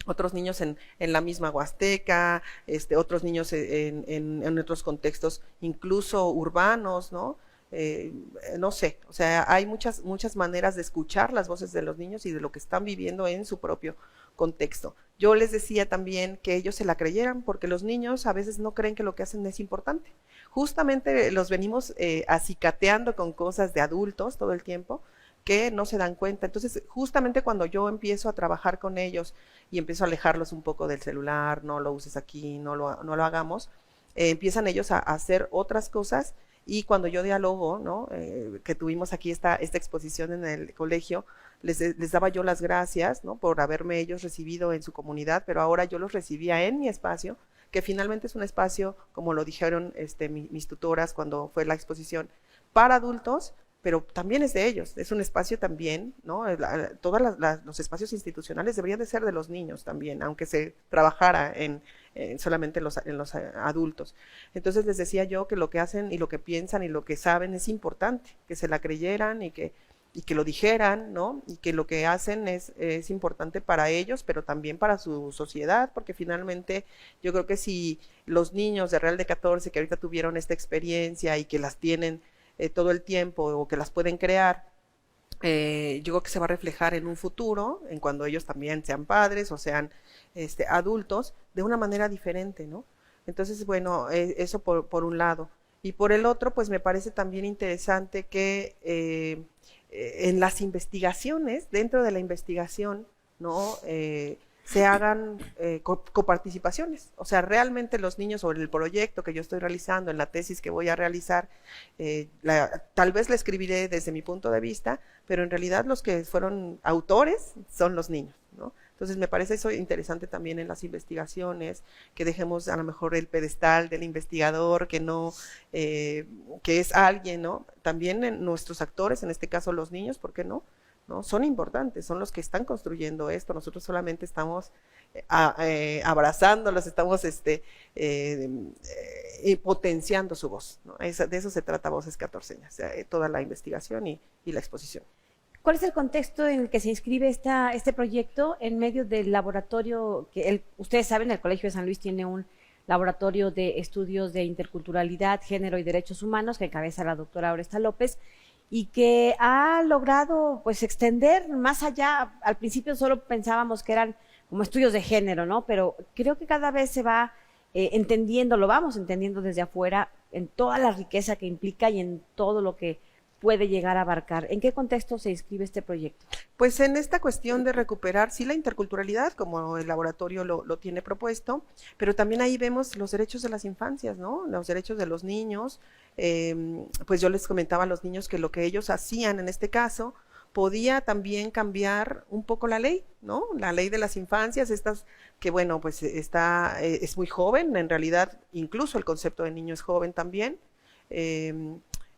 Otros niños en la misma Huasteca, otros niños en otros contextos, incluso urbanos, ¿no? No sé, o sea, hay muchas maneras de escuchar las voces de los niños y de lo que están viviendo en su propio contexto. Yo les decía también que ellos se la creyeran, porque los niños a veces no creen que lo que hacen es importante. Justamente los venimos acicateando con cosas de adultos todo el tiempo, que no se dan cuenta. Entonces, justamente cuando yo empiezo a trabajar con ellos y empiezo a alejarlos un poco del celular, no lo uses aquí, no lo hagamos, empiezan ellos a hacer otras cosas. Y cuando yo dialogo, ¿no? Que tuvimos aquí esta exposición en el colegio, les daba yo las gracias, ¿no? Por haberme ellos recibido en su comunidad, pero ahora yo los recibía en mi espacio, que finalmente es un espacio, como lo dijeron mis tutoras cuando fue la exposición, para adultos, pero también es de ellos, es un espacio también, ¿no? Todos los espacios institucionales deberían de ser de los niños también, aunque se trabajara solamente en los adultos. Entonces les decía yo que lo que hacen y lo que piensan y lo que saben es importante, que se la creyeran y que lo dijeran, ¿no? Y que lo que hacen es importante para ellos, pero también para su sociedad, porque finalmente yo creo que si los niños de Real de 14 que ahorita tuvieron esta experiencia y que las tienen todo el tiempo o que las pueden crear, yo creo que se va a reflejar en un futuro, en cuando ellos también sean padres o sean adultos, de una manera diferente, ¿no? Entonces, bueno, eso por un lado. Y por el otro, pues me parece también interesante que en las investigaciones, dentro de la investigación, ¿no? Se hagan coparticipaciones. O sea, realmente los niños sobre el proyecto que yo estoy realizando, en la tesis que voy a realizar, tal vez la escribiré desde mi punto de vista, pero en realidad los que fueron autores son los niños, ¿no? Entonces me parece eso interesante también en las investigaciones, que dejemos a lo mejor el pedestal del investigador, que no, que es alguien, ¿no? También nuestros actores, en este caso los niños, ¿por qué no? ¿No? Son importantes, son los que están construyendo esto, nosotros solamente estamos abrazándolos, estamos potenciando su voz, ¿no? De eso se trata Voces Catorceñas, toda la investigación y la exposición. ¿Cuál es el contexto en el que se inscribe este proyecto en medio del laboratorio que ustedes saben, el Colegio de San Luis tiene un laboratorio de estudios de interculturalidad, género y derechos humanos que encabeza la doctora Oresta López, y que ha logrado pues extender más allá? Al principio solo pensábamos que eran como estudios de género, ¿no? Pero creo que cada vez se va entendiendo, lo vamos entendiendo desde afuera, en toda la riqueza que implica y en todo lo que puede llegar a abarcar. ¿En qué contexto se inscribe este proyecto? Pues en esta cuestión de recuperar, sí, la interculturalidad, como el laboratorio lo tiene propuesto, pero también ahí vemos los derechos de las infancias, ¿no? Los derechos de los niños. Pues yo les comentaba a los niños que lo que ellos hacían en este caso podía también cambiar un poco la ley, ¿no? La ley de las infancias, estas que bueno, pues es muy joven, en realidad incluso el concepto de niño es joven también,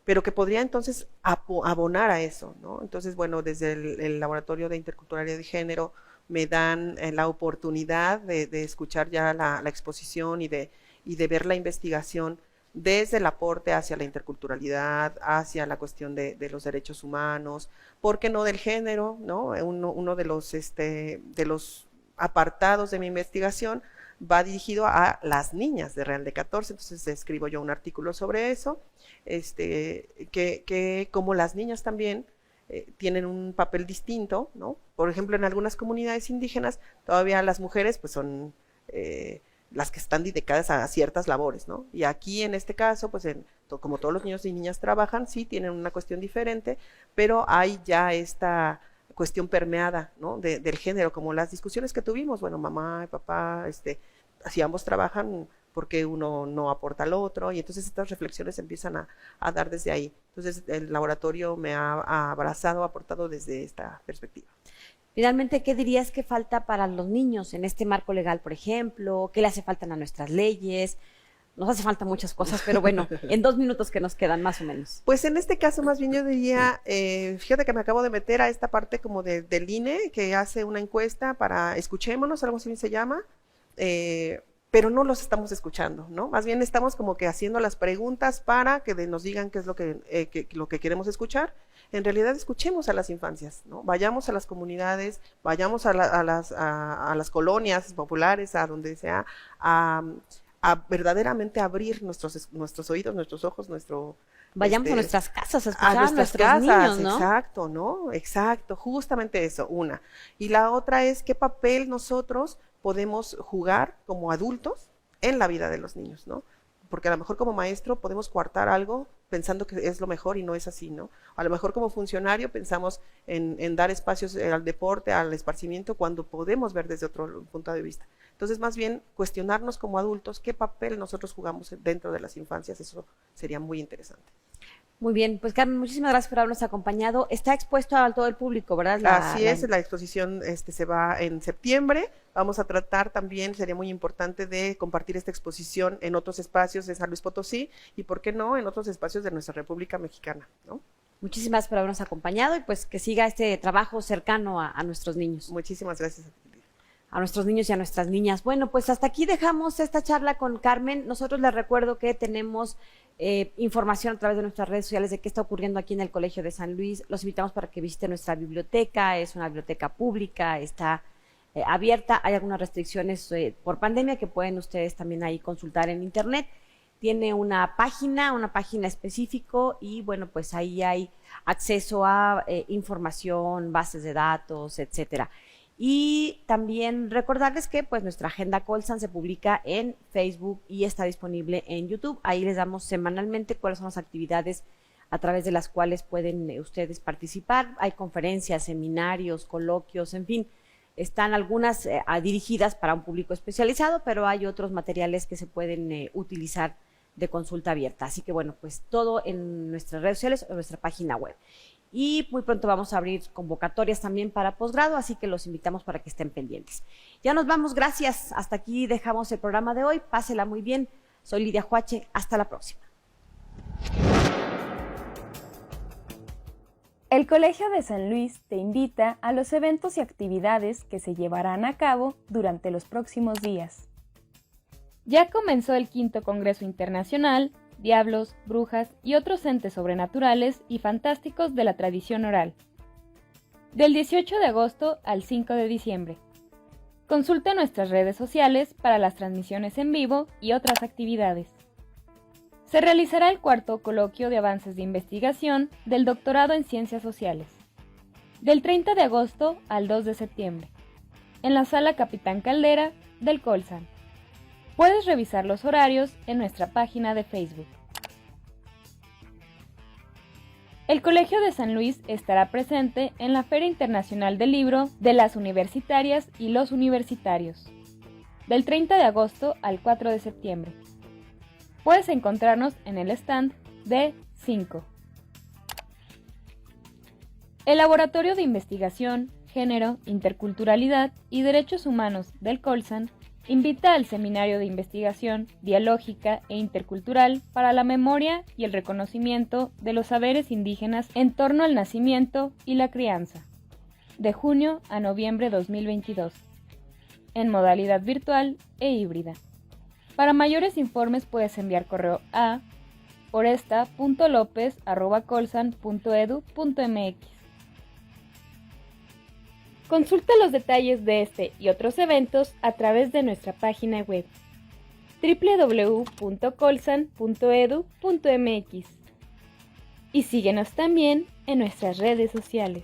pero que podría entonces abonar a eso, ¿no? Entonces, bueno, desde el Laboratorio de Interculturalidad de Género me dan la oportunidad de escuchar ya la exposición y de ver la investigación desde el aporte hacia la interculturalidad, hacia la cuestión de los derechos humanos, ¿por qué no del género? ¿No? Uno de los apartados de mi investigación va dirigido a las niñas de Real de 14, entonces escribo yo un artículo sobre eso, que como las niñas también tienen un papel distinto, ¿no? Por ejemplo, en algunas comunidades indígenas todavía las mujeres pues son las que están dedicadas a ciertas labores, ¿no? Y aquí en este caso, pues como todos los niños y niñas trabajan, sí tienen una cuestión diferente, pero hay ya esta cuestión permeada, ¿no? Del género, como las discusiones que tuvimos, bueno, mamá y papá, si ambos trabajan, ¿por qué uno no aporta al otro? Y entonces estas reflexiones empiezan a dar desde ahí. Entonces el laboratorio me ha abrazado, ha aportado desde esta perspectiva. Finalmente, ¿qué dirías que falta para los niños en este marco legal, por ejemplo? ¿Qué le hace falta a nuestras leyes? Nos hace falta muchas cosas, pero bueno, en 2 minutos que nos quedan más o menos. Pues en este caso más bien yo diría, fíjate que me acabo de meter a esta parte como del INE, que hace una encuesta para escuchémonos, algo así se llama, pero no los estamos escuchando, ¿no? Más bien estamos como que haciendo las preguntas para que nos digan qué es lo que queremos escuchar. En realidad escuchemos a las infancias, ¿no? Vayamos a las comunidades, vayamos a las colonias populares, a donde sea, a verdaderamente abrir nuestros oídos, nuestros ojos, Vayamos a nuestras casas a escuchar a nuestras nuestros casas, niños, ¿no? exacto, ¿no? Exacto, justamente eso, una. Y la otra es qué papel nosotros podemos jugar como adultos en la vida de los niños, ¿no? Porque a lo mejor como maestro podemos coartar algo pensando que es lo mejor y no es así, ¿no? A lo mejor como funcionario pensamos en dar espacios al deporte, al esparcimiento, cuando podemos ver desde otro punto de vista. Entonces, más bien, cuestionarnos como adultos qué papel nosotros jugamos dentro de las infancias, eso sería muy interesante. Muy bien, pues Carmen, muchísimas gracias por habernos acompañado. Está expuesto a todo el público, ¿verdad? Así es, la exposición se va en septiembre. Vamos a tratar también, sería muy importante, de compartir esta exposición en otros espacios de San Luis Potosí y, ¿por qué no?, en otros espacios de nuestra República Mexicana, ¿no? Muchísimas gracias por habernos acompañado y pues que siga este trabajo cercano a nuestros niños. Muchísimas gracias. A nuestros niños y a nuestras niñas. Bueno, pues hasta aquí dejamos esta charla con Carmen. Nosotros les recuerdo que tenemos información a través de nuestras redes sociales de qué está ocurriendo aquí en el Colegio de San Luis. Los invitamos para que visiten nuestra biblioteca, es una biblioteca pública, está abierta, hay algunas restricciones por pandemia que pueden ustedes también ahí consultar en internet. Tiene una página específico y bueno, pues ahí hay acceso a información, bases de datos, etcétera. Y también recordarles que pues nuestra agenda Colsan se publica en Facebook y está disponible en YouTube. Ahí les damos semanalmente cuáles son las actividades a través de las cuales pueden ustedes participar. Hay conferencias, seminarios, coloquios, en fin. Están algunas dirigidas para un público especializado, pero hay otros materiales que se pueden utilizar de consulta abierta. Así que bueno, pues todo en nuestras redes sociales o en nuestra página web. Y muy pronto vamos a abrir convocatorias también para posgrado, así que los invitamos para que estén pendientes. Ya nos vamos, gracias. Hasta aquí dejamos el programa de hoy. Pásela muy bien. Soy Lidia Juache. Hasta la próxima. El Colegio de San Luis te invita a los eventos y actividades que se llevarán a cabo durante los próximos días. Ya comenzó el 5º Congreso Internacional Diablos, Brujas y otros entes sobrenaturales y fantásticos de la tradición oral. Del 18 de agosto al 5 de diciembre. Consulta nuestras redes sociales para las transmisiones en vivo y otras actividades. Se realizará el 4º Coloquio de Avances de Investigación del Doctorado en Ciencias Sociales. Del 30 de agosto al 2 de septiembre. En la Sala Capitán Caldera del Colsan. Puedes revisar los horarios en nuestra página de Facebook. El Colegio de San Luis estará presente en la Feria Internacional del Libro de las Universitarias y los Universitarios, del 30 de agosto al 4 de septiembre. Puedes encontrarnos en el stand D5. El Laboratorio de Investigación, Género, Interculturalidad y Derechos Humanos del Colsan invita al Seminario de Investigación Dialógica e Intercultural para la Memoria y el Reconocimiento de los Saberes Indígenas en torno al nacimiento y la crianza, de junio a noviembre 2022, en modalidad virtual e híbrida. Para mayores informes puedes enviar correo a oresta.lopez@colsan.edu.mx. Consulta los detalles de este y otros eventos a través de nuestra página web www.colsan.edu.mx y síguenos también en nuestras redes sociales.